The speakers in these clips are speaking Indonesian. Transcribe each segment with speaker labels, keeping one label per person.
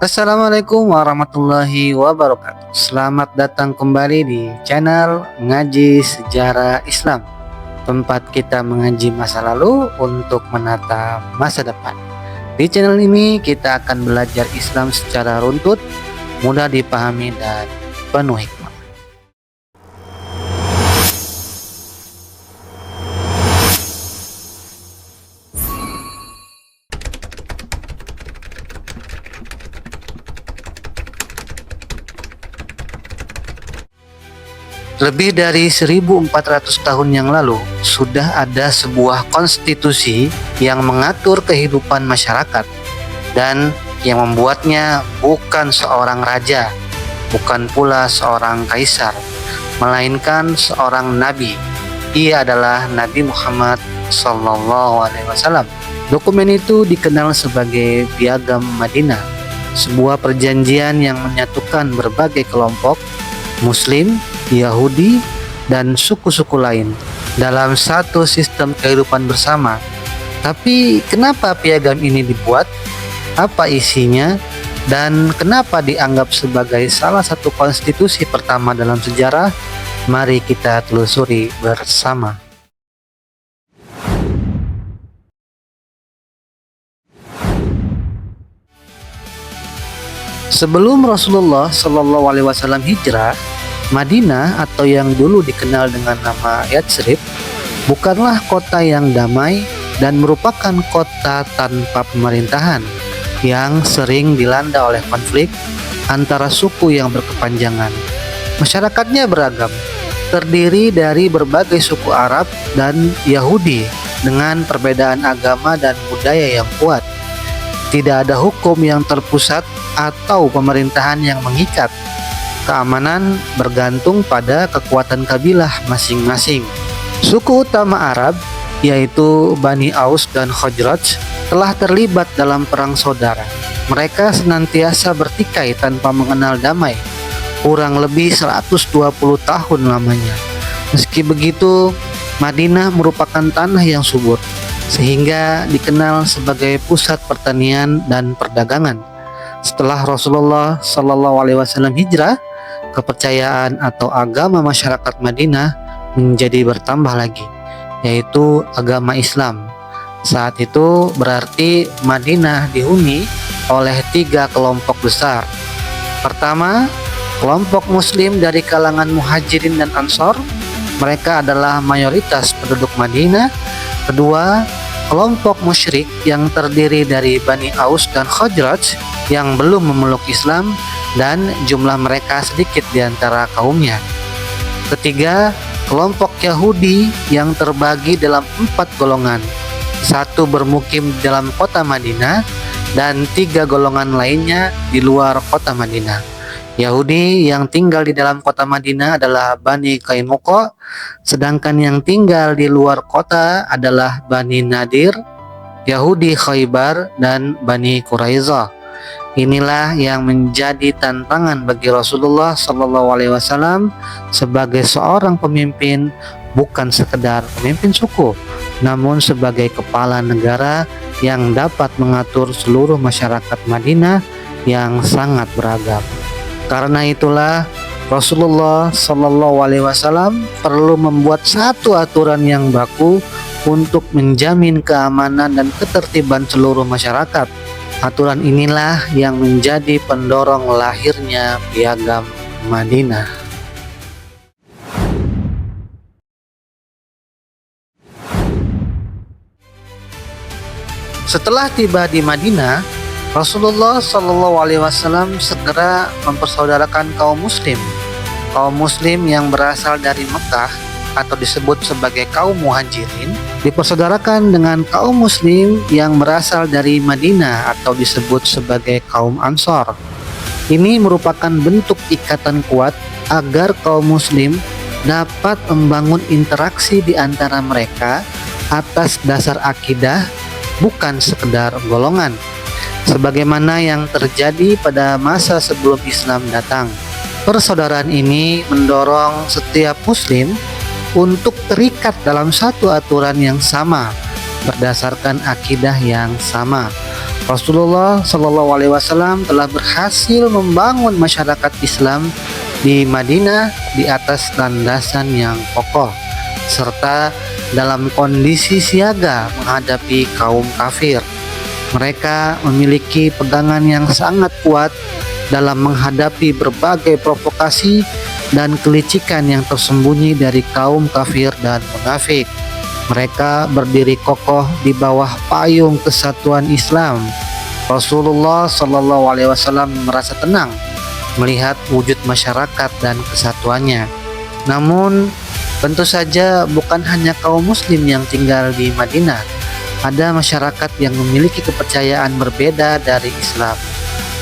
Speaker 1: Assalamualaikum warahmatullahi wabarakatuh. Selamat datang kembali di channel Ngaji Sejarah Islam, tempat kita mengaji masa lalu untuk menata masa depan. Di channel ini kita akan belajar Islam secara runtut, mudah dipahami dan penuh hikmah. Lebih dari 1400 tahun yang lalu, sudah ada sebuah konstitusi yang mengatur kehidupan masyarakat dan yang membuatnya bukan seorang raja, bukan pula seorang kaisar, melainkan seorang nabi. Ia adalah Nabi Muhammad SAW. Dokumen itu dikenal sebagai Piagam Madinah, sebuah perjanjian yang menyatukan berbagai kelompok Muslim, Yahudi, dan suku-suku lain dalam satu sistem kehidupan bersama. Tapi kenapa piagam ini dibuat? Apa isinya? Dan kenapa dianggap sebagai salah satu konstitusi pertama dalam sejarah? Mari kita telusuri bersama. Sebelum Rasulullah SAW hijrah, Madinah atau yang dulu dikenal dengan nama Yatsrib bukanlah kota yang damai dan merupakan kota tanpa pemerintahan yang sering dilanda oleh konflik antara suku yang berkepanjangan. Masyarakatnya beragam, terdiri dari berbagai suku Arab dan Yahudi dengan perbedaan agama dan budaya yang kuat. Tidak ada hukum yang terpusat atau pemerintahan yang mengikat. Keamanan bergantung pada kekuatan kabilah masing-masing. Suku utama Arab, yaitu Bani Aus dan Khazraj, telah terlibat dalam perang saudara. Mereka senantiasa bertikai tanpa mengenal damai, kurang lebih 120 tahun lamanya. Meski begitu, Madinah merupakan tanah yang subur, sehingga dikenal sebagai pusat pertanian dan perdagangan. Setelah Rasulullah SAW hijrah, kepercayaan atau agama masyarakat Madinah menjadi bertambah lagi, yaitu agama Islam. Saat itu berarti Madinah dihuni oleh 3 kelompok besar. Pertama, kelompok Muslim dari kalangan Muhajirin dan Ansor. Mereka adalah mayoritas penduduk Madinah. Kedua, kelompok musyrik yang terdiri dari Bani Aus dan Khazraj yang belum memeluk Islam dan jumlah mereka sedikit di antara kaumnya. Ketiga, kelompok Yahudi yang terbagi dalam 4 golongan. 1 bermukim di dalam kota Madinah dan 3 golongan lainnya di luar kota Madinah. Yahudi yang tinggal di dalam kota Madinah adalah Bani Qainuqa, sedangkan yang tinggal di luar kota adalah Bani Nadir, Yahudi Khaybar, dan Bani Quraizah. Inilah yang menjadi tantangan bagi Rasulullah SAW sebagai seorang pemimpin, bukan sekedar pemimpin suku, namun sebagai kepala negara yang dapat mengatur seluruh masyarakat Madinah yang sangat beragam. Karena itulah Rasulullah SAW perlu membuat satu aturan yang baku untuk menjamin keamanan dan ketertiban seluruh masyarakat. Aturan inilah yang menjadi pendorong lahirnya Piagam Madinah. Setelah tiba di Madinah, Rasulullah SAW segera mempersaudarakan kaum Muslim. Kaum Muslim yang berasal dari Mekah atau disebut sebagai kaum Muhajirin dipersaudarakan dengan kaum Muslim yang berasal dari Madinah atau disebut sebagai kaum Ansor. Ini merupakan bentuk ikatan kuat agar kaum Muslim dapat membangun interaksi di antara mereka atas dasar akidah, bukan sekedar golongan, sebagaimana yang terjadi pada masa sebelum Islam datang. Persaudaraan ini mendorong setiap Muslim untuk terikat dalam satu aturan yang sama berdasarkan akidah yang sama. Rasulullah Shallallahu Alaihi Wasallam telah berhasil membangun masyarakat Islam di Madinah di atas landasan yang kokoh, serta dalam kondisi siaga menghadapi kaum kafir. Mereka memiliki pegangan yang sangat kuat dalam menghadapi berbagai provokasi dan kelicikan yang tersembunyi dari kaum kafir dan munafik. Mereka berdiri kokoh di bawah payung kesatuan Islam. Rasulullah Shallallahu Alaihi Wasallam merasa tenang melihat wujud masyarakat dan kesatuannya. Namun, tentu saja bukan hanya kaum Muslim yang tinggal di Madinah. Ada masyarakat yang memiliki kepercayaan berbeda dari Islam.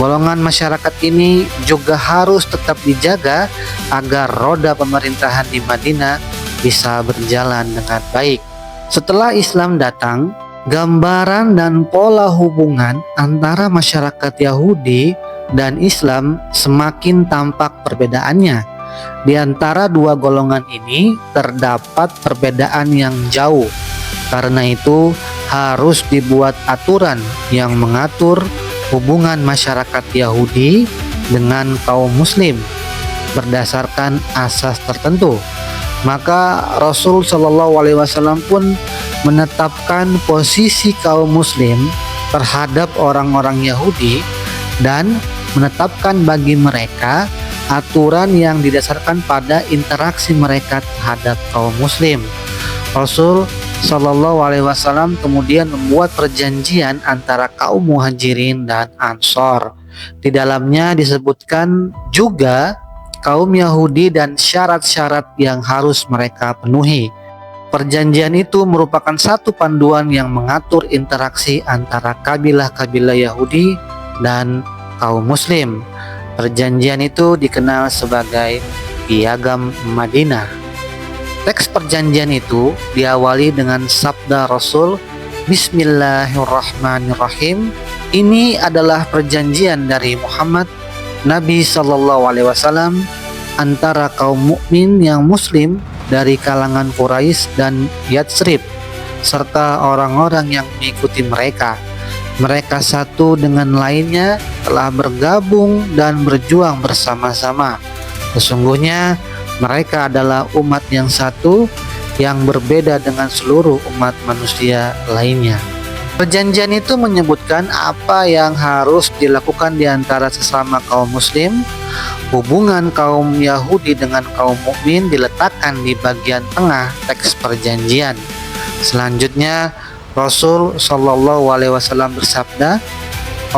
Speaker 1: Golongan masyarakat ini juga harus tetap dijaga agar roda pemerintahan di Madinah bisa berjalan dengan baik. Setelah Islam datang, gambaran dan pola hubungan antara masyarakat Yahudi dan Islam semakin tampak perbedaannya. Di antara dua golongan ini terdapat perbedaan yang jauh. Karena itu harus dibuat aturan yang mengatur hubungan masyarakat Yahudi dengan kaum Muslim berdasarkan asas tertentu. Maka Rasul Shallallahu Alaihi Wasallam pun menetapkan posisi kaum Muslim terhadap orang-orang Yahudi dan menetapkan bagi mereka aturan yang didasarkan pada interaksi mereka terhadap kaum Muslim. Rasul Shallallahu Alaihi Wasallam kemudian membuat perjanjian antara kaum Muhajirin dan Ansor. Di dalamnya disebutkan juga kaum Yahudi dan syarat-syarat yang harus mereka penuhi. Perjanjian itu merupakan satu panduan yang mengatur interaksi antara kabilah-kabilah Yahudi dan kaum Muslim. Perjanjian itu dikenal sebagai Piagam Madinah. Teks perjanjian itu diawali dengan sabda Rasul, Bismillahirrahmanirrahim. Ini adalah perjanjian dari Muhammad Nabi Shallallahu Alaihi Wasallam antara kaum mukmin yang Muslim dari kalangan Quraisy dan Yatsrib serta orang-orang yang mengikuti mereka. Mereka satu dengan lainnya telah bergabung dan berjuang bersama-sama. Sesungguhnya mereka adalah umat yang satu yang berbeda dengan seluruh umat manusia lainnya. Perjanjian itu menyebutkan apa yang harus dilakukan di antara sesama kaum Muslim. Hubungan kaum Yahudi dengan kaum mukmin diletakkan di bagian tengah teks perjanjian. Selanjutnya, Rasul Shallallahu Alaihi Wasallam bersabda,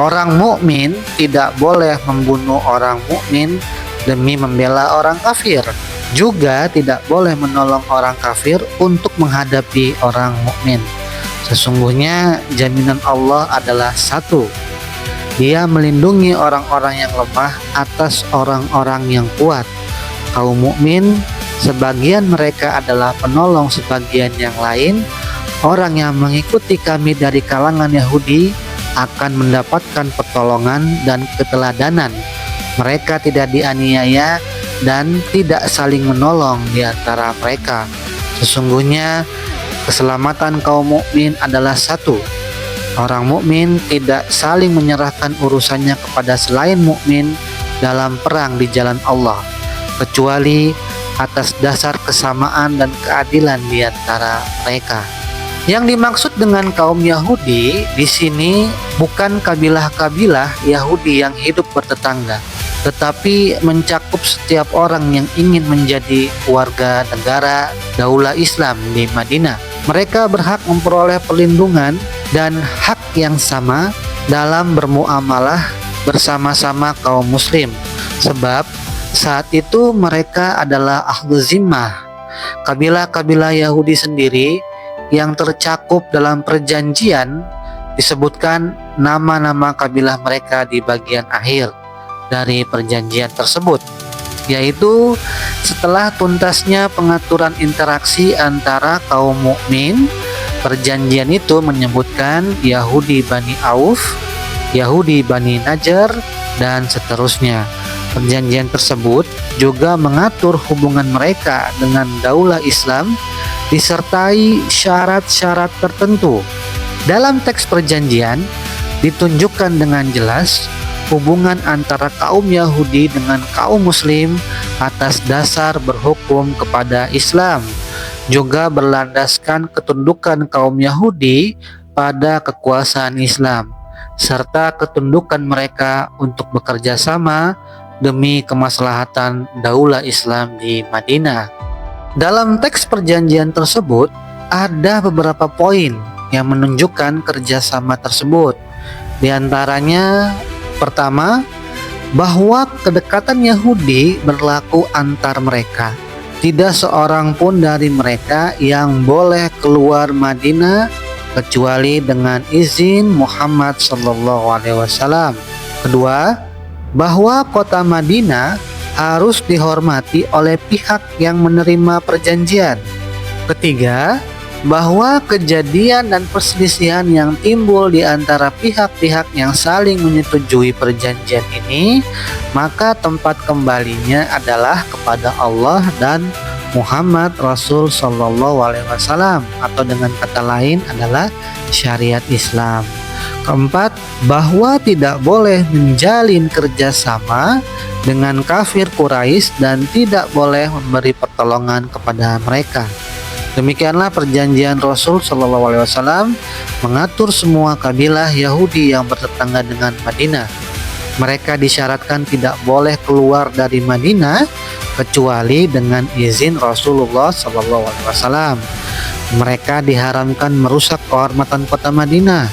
Speaker 1: orang mukmin tidak boleh membunuh orang mukmin demi membela orang kafir. Juga tidak boleh menolong orang kafir untuk menghadapi orang mukmin. Sesungguhnya jaminan Allah adalah satu. Dia melindungi orang-orang yang lemah atas orang-orang yang kuat. Kaum mukmin, sebagian mereka adalah penolong sebagian yang lain. Orang yang mengikuti kami dari kalangan Yahudi akan mendapatkan pertolongan dan keteladanan. Mereka tidak dianiaya dan tidak saling menolong di antara mereka. Sesungguhnya keselamatan kaum mukmin adalah satu. Orang mukmin tidak saling menyerahkan urusannya kepada selain mukmin dalam perang di jalan Allah, kecuali atas dasar kesamaan dan keadilan di antara mereka. Yang dimaksud dengan kaum Yahudi di sini bukan kabilah-kabilah Yahudi yang hidup bertetangga, tetapi mencakup setiap orang yang ingin menjadi warga negara Daulah Islam di Madinah. Mereka berhak memperoleh perlindungan dan hak yang sama dalam bermuamalah bersama-sama kaum Muslim, sebab saat itu mereka adalah ahlu zimmah. Kabilah-kabilah Yahudi sendiri yang tercakup dalam perjanjian disebutkan nama-nama kabilah mereka di bagian akhir dari perjanjian tersebut, yaitu setelah tuntasnya pengaturan interaksi antara kaum mukmin. Perjanjian itu menyebutkan Yahudi Bani Auf, Yahudi Bani Najjar, dan seterusnya. Perjanjian tersebut juga mengatur hubungan mereka dengan Daulah Islam disertai syarat-syarat tertentu. Dalam teks perjanjian, ditunjukkan dengan jelas hubungan antara kaum Yahudi dengan kaum Muslim atas dasar berhukum kepada Islam, juga berlandaskan ketundukan kaum Yahudi pada kekuasaan Islam, serta ketundukan mereka untuk bekerja sama demi kemaslahatan daulah Islam di Madinah. Dalam teks perjanjian tersebut, ada beberapa poin yang menunjukkan kerjasama tersebut. Di antaranya, pertama, bahwa kedekatan Yahudi berlaku antar mereka. Tidak seorang pun dari mereka yang boleh keluar Madinah kecuali dengan izin Muhammad SAW. Kedua, bahwa kota Madinah harus dihormati oleh pihak yang menerima perjanjian. Ketiga, bahwa kejadian dan perselisihan yang timbul di antara pihak-pihak yang saling menyetujui perjanjian ini, maka tempat kembalinya adalah kepada Allah dan Muhammad Rasul Shallallahu Alaihi Wasallam, atau dengan kata lain adalah syariat Islam. Keempat, bahwa tidak boleh menjalin kerjasama dengan kafir Quraisy dan tidak boleh memberi pertolongan kepada mereka. Demikianlah perjanjian Rasul Shallallahu Alaihi Wasallam mengatur semua kabilah Yahudi yang bertetangga dengan Madinah. Mereka disyaratkan tidak boleh keluar dari Madinah kecuali dengan izin Rasulullah Shallallahu Alaihi Wasallam. Mereka diharamkan merusak kehormatan kota Madinah,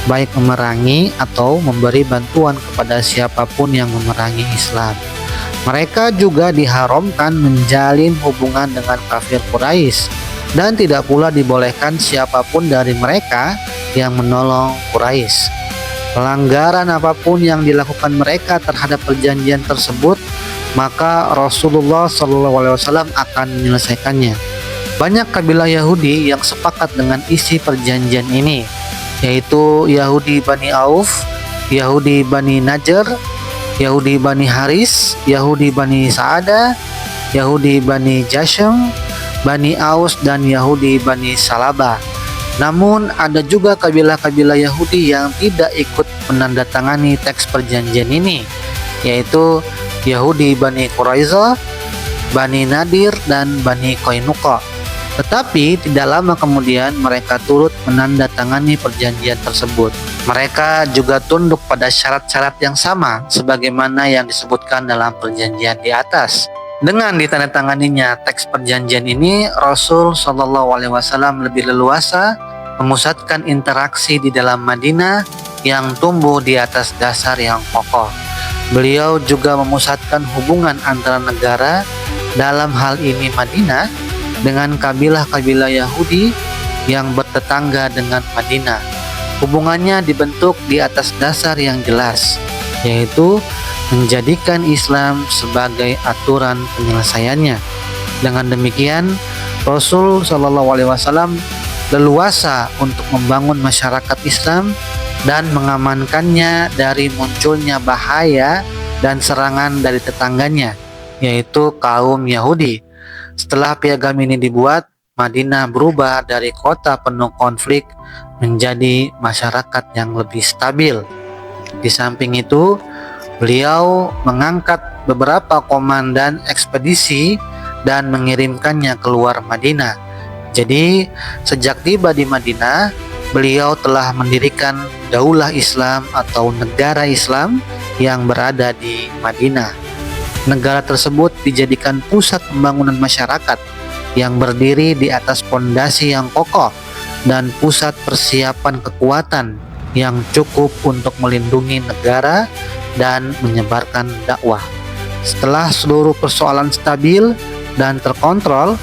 Speaker 1: baik memerangi atau memberi bantuan kepada siapapun yang memerangi Islam. Mereka juga diharamkan menjalin hubungan dengan kafir Quraisy, dan tidak pula dibolehkan siapapun dari mereka yang menolong Quraisy. Pelanggaran apapun yang dilakukan mereka terhadap perjanjian tersebut, maka Rasulullah SAW akan menyelesaikannya. Banyak kabilah Yahudi yang sepakat dengan isi perjanjian ini, yaitu Yahudi Bani Auf, Yahudi Bani Najjar, Yahudi Bani Haris, Yahudi Bani Sa'ada, Yahudi Bani Jashem, Bani Aus, dan Yahudi Bani Salabah. Namun ada juga kabilah-kabilah Yahudi yang tidak ikut menandatangani teks perjanjian ini, yaitu Yahudi Bani Quraiza, Bani Nadir, dan Bani Qainuqa. Tetapi tidak lama kemudian mereka turut menandatangani perjanjian tersebut. Mereka juga tunduk pada syarat-syarat yang sama sebagaimana yang disebutkan dalam perjanjian di atas. Dengan ditandatanganinya teks perjanjian ini, Rasul Shallallahu Alaihi Wasallam lebih leluasa memusatkan interaksi di dalam Madinah yang tumbuh di atas dasar yang kokoh. Beliau juga memusatkan hubungan antara negara, dalam hal ini Madinah, dengan kabilah-kabilah Yahudi yang bertetangga dengan Madinah. Hubungannya dibentuk di atas dasar yang jelas, yaitu menjadikan Islam sebagai aturan penyelesaiannya. Dengan demikian, Rasul Shallallahu Alaihi Wasallam leluasa untuk membangun masyarakat Islam dan mengamankannya dari munculnya bahaya dan serangan dari tetangganya, yaitu kaum Yahudi. Setelah piagam ini dibuat, Madinah berubah dari kota penuh konflik menjadi masyarakat yang lebih stabil. Di samping itu, beliau mengangkat beberapa komandan ekspedisi dan mengirimkannya keluar Madinah. Jadi, sejak tiba di Madinah, beliau telah mendirikan daulah Islam atau negara Islam yang berada di Madinah. Negara tersebut dijadikan pusat pembangunan masyarakat yang berdiri di atas pondasi yang kokoh dan pusat persiapan kekuatan yang cukup untuk melindungi negara dan menyebarkan dakwah. Setelah seluruh persoalan stabil dan terkontrol,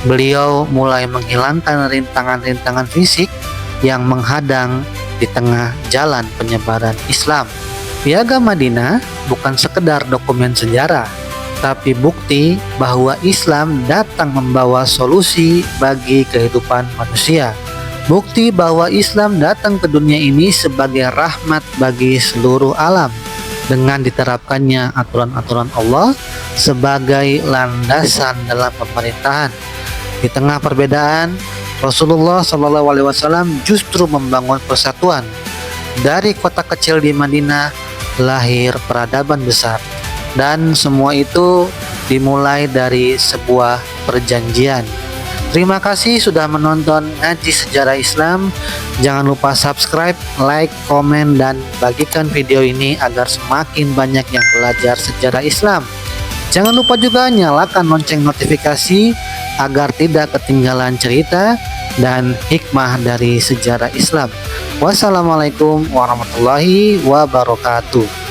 Speaker 1: beliau mulai menghilangkan rintangan-rintangan fisik yang menghadang di tengah jalan penyebaran Islam. Piagam Madinah bukan sekedar dokumen sejarah, tapi bukti bahwa Islam datang membawa solusi bagi kehidupan manusia. Bukti bahwa Islam datang ke dunia ini sebagai rahmat bagi seluruh alam, dengan diterapkannya aturan-aturan Allah sebagai landasan dalam pemerintahan. Di tengah perbedaan, Rasulullah SAW justru membangun persatuan. dari kota kecil di Madinah lahir peradaban besar, dan semua itu dimulai dari sebuah perjanjian. Terima kasih sudah menonton Ngaji Sejarah Islam. Jangan lupa subscribe, like, komen, dan bagikan video ini agar semakin banyak yang belajar sejarah Islam. Jangan lupa juga nyalakan lonceng notifikasi agar tidak ketinggalan cerita dan hikmah dari sejarah Islam. Wassalamualaikum warahmatullahi wabarakatuh.